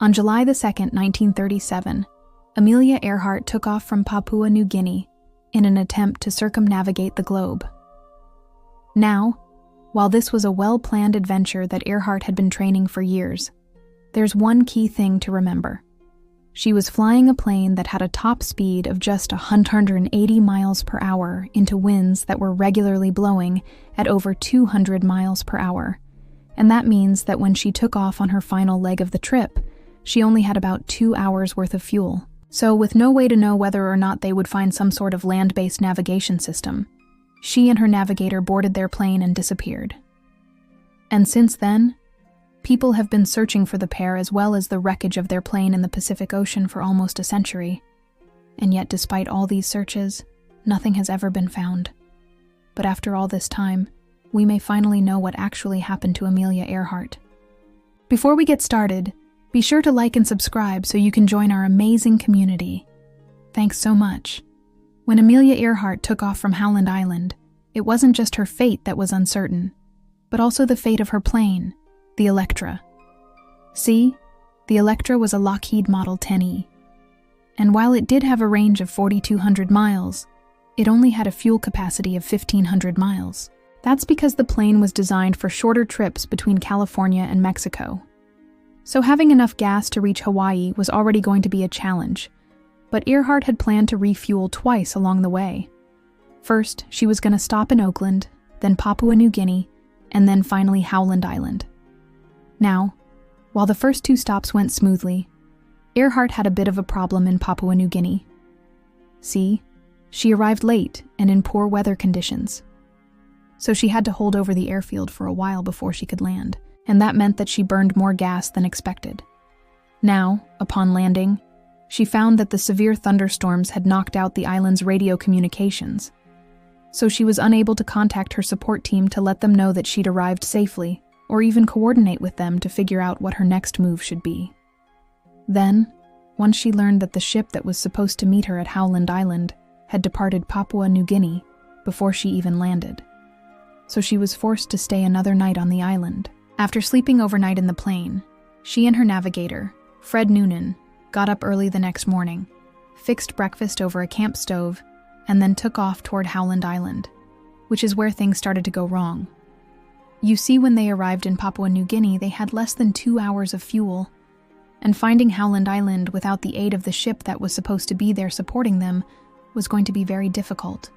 On July 2nd, 1937, Amelia Earhart took off from Papua New Guinea in an attempt to circumnavigate the globe. Now, while this was a well-planned adventure that Earhart had been training for years, there's one key thing to remember. She was flying a plane that had a top speed of just 180 miles per hour into winds that were regularly blowing at over 200 miles per hour. And that means that when she took off on her final leg of the trip, she only had about 2 hours worth of fuel. So with no way to know whether or not they would find some sort of land-based navigation system, she and her navigator boarded their plane and disappeared. And since then, people have been searching for the pair as well as the wreckage of their plane in the Pacific Ocean for almost a century. And yet, despite all these searches, nothing has ever been found. But after all this time, we may finally know what actually happened to Amelia Earhart. Before we get started, be sure to like and subscribe so you can join our amazing community. Thanks so much. When Amelia Earhart took off from Howland Island, it wasn't just her fate that was uncertain, but also the fate of her plane, the Electra. See, the Electra was a Lockheed Model 10E. And while it did have a range of 4,200 miles, it only had a fuel capacity of 1,500 miles. That's because the plane was designed for shorter trips between California and Mexico. So having enough gas to reach Hawaii was already going to be a challenge, but Earhart had planned to refuel twice along the way. First, she was going to stop in Oakland, then Papua New Guinea, and then finally Howland Island. Now, while the first 2 stops went smoothly, Earhart had a bit of a problem in Papua New Guinea. See, she arrived late and in poor weather conditions. So she had to hold over the airfield for a while before she could land, and that meant that she burned more gas than expected. Now, upon landing, she found that the severe thunderstorms had knocked out the island's radio communications. So she was unable to contact her support team to let them know that she'd arrived safely, or even coordinate with them to figure out what her next move should be. Then, once she learned that the ship that was supposed to meet her at Howland Island had departed Papua New Guinea before she even landed. So she was forced to stay another night on the island. After sleeping overnight in the plane, she and her navigator, Fred Noonan, got up early the next morning, fixed breakfast over a camp stove, and then took off toward Howland Island, which is where things started to go wrong. You see, when they arrived in Papua New Guinea, they had less than 2 hours of fuel, and finding Howland Island without the aid of the ship that was supposed to be there supporting them was going to be very difficult.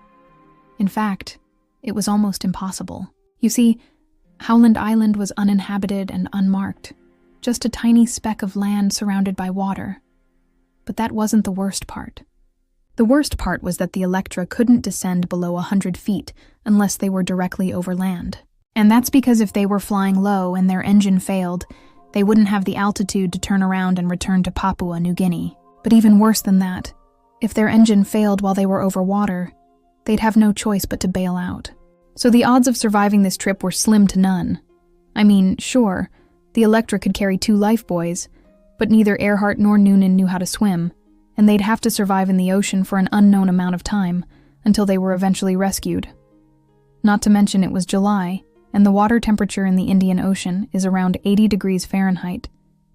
In fact, it was almost impossible. You see, Howland Island was uninhabited and unmarked, just a tiny speck of land surrounded by water. But that wasn't the worst part. The worst part was that the Electra couldn't descend below 100 feet unless they were directly over land. And that's because if they were flying low and their engine failed, they wouldn't have the altitude to turn around and return to Papua New Guinea. But even worse than that, if their engine failed while they were over water, they'd have no choice but to bail out. So the odds of surviving this trip were slim to none. I mean, sure, the Electra could carry 2 lifebuoys, but neither Earhart nor Noonan knew how to swim, and they'd have to survive in the ocean for an unknown amount of time until they were eventually rescued. Not to mention it was July, and the water temperature in the Indian Ocean is around 80 degrees Fahrenheit,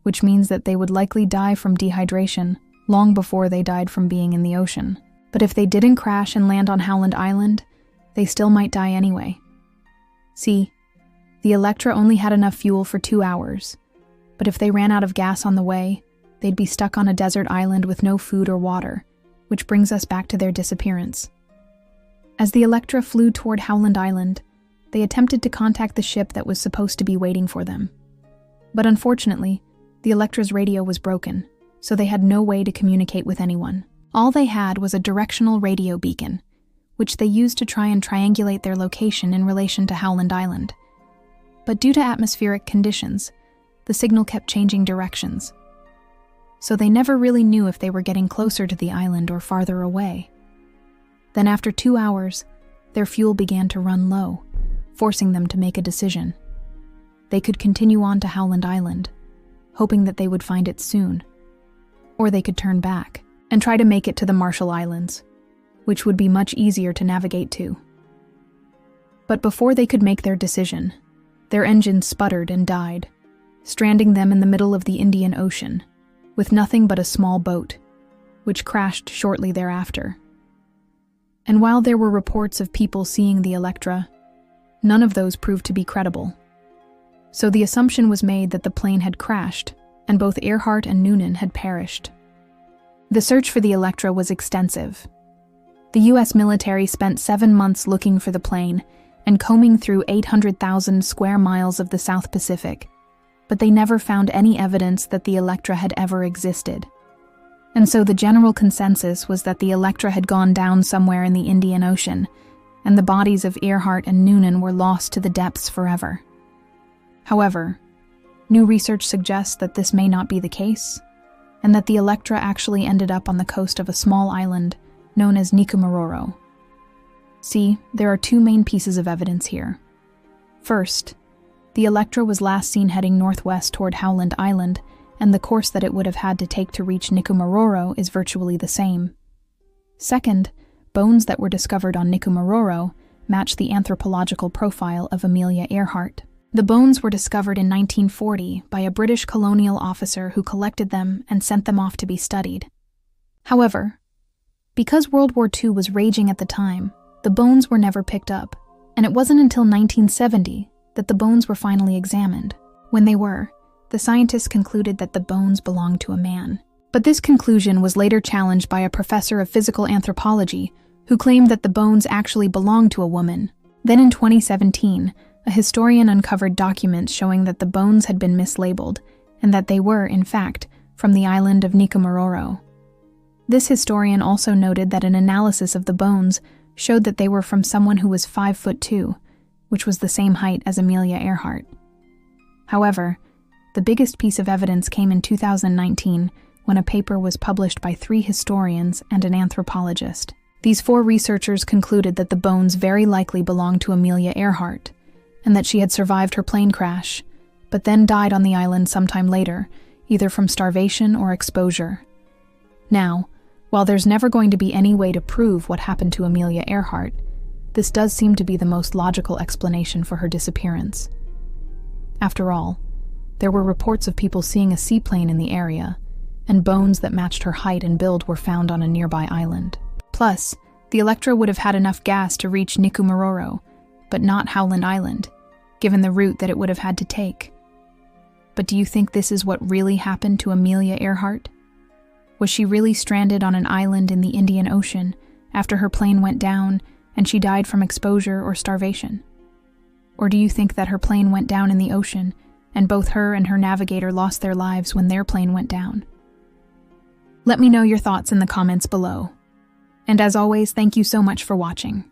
which means that they would likely die from dehydration long before they died from being in the ocean. But if they didn't crash and land on Howland Island, they still might die anyway. See, the Electra only had enough fuel for 2 hours, but if they ran out of gas on the way, they'd be stuck on a desert island with no food or water, which brings us back to their disappearance. As the Electra flew toward Howland Island, they attempted to contact the ship that was supposed to be waiting for them. But unfortunately, the Electra's radio was broken, so they had no way to communicate with anyone. All they had was a directional radio beacon, which they used to try and triangulate their location in relation to Howland Island. But due to atmospheric conditions, the signal kept changing directions. So they never really knew if they were getting closer to the island or farther away. Then after 2 hours, their fuel began to run low, forcing them to make a decision. They could continue on to Howland Island, hoping that they would find it soon. Or they could turn back and try to make it to the Marshall Islands, which would be much easier to navigate to. But before they could make their decision, their engine sputtered and died, stranding them in the middle of the Indian Ocean, with nothing but a small boat, which crashed shortly thereafter. And while there were reports of people seeing the Electra, none of those proved to be credible. So the assumption was made that the plane had crashed, and both Earhart and Noonan had perished. The search for the Electra was extensive. The U.S. military spent 7 months looking for the plane and combing through 800,000 square miles of the South Pacific, but they never found any evidence that the Electra had ever existed. And so the general consensus was that the Electra had gone down somewhere in the Indian Ocean, and the bodies of Earhart and Noonan were lost to the depths forever. However, new research suggests that this may not be the case, and that the Electra actually ended up on the coast of a small island known as Nikumaroro. See, there are 2 main pieces of evidence here. First, the Electra was last seen heading northwest toward Howland Island, and the course that it would have had to take to reach Nikumaroro is virtually the same. Second, bones that were discovered on Nikumaroro match the anthropological profile of Amelia Earhart. The bones were discovered in 1940 by a British colonial officer who collected them and sent them off to be studied. However, because World War II was raging at the time, the bones were never picked up, and it wasn't until 1970 that the bones were finally examined. When they were, the scientists concluded that the bones belonged to a man. But this conclusion was later challenged by a professor of physical anthropology who claimed that the bones actually belonged to a woman. Then in 2017, a historian uncovered documents showing that the bones had been mislabeled and that they were, in fact, from the island of Nikumaroro. This historian also noted that an analysis of the bones showed that they were from someone who was 5'2", which was the same height as Amelia Earhart. However, the biggest piece of evidence came in 2019 when a paper was published by 3 historians and an anthropologist. These 4 researchers concluded that the bones very likely belonged to Amelia Earhart, and that she had survived her plane crash, but then died on the island sometime later, either from starvation or exposure. Now, while there's never going to be any way to prove what happened to Amelia Earhart, this does seem to be the most logical explanation for her disappearance. After all, there were reports of people seeing a seaplane in the area, and bones that matched her height and build were found on a nearby island. Plus, the Electra would have had enough gas to reach Nikumaroro, but not Howland Island, given the route that it would have had to take. But do you think this is what really happened to Amelia Earhart? Was she really stranded on an island in the Indian Ocean after her plane went down and she died from exposure or starvation? Or do you think that her plane went down in the ocean and both her and her navigator lost their lives when their plane went down? Let me know your thoughts in the comments below. And as always, thank you so much for watching.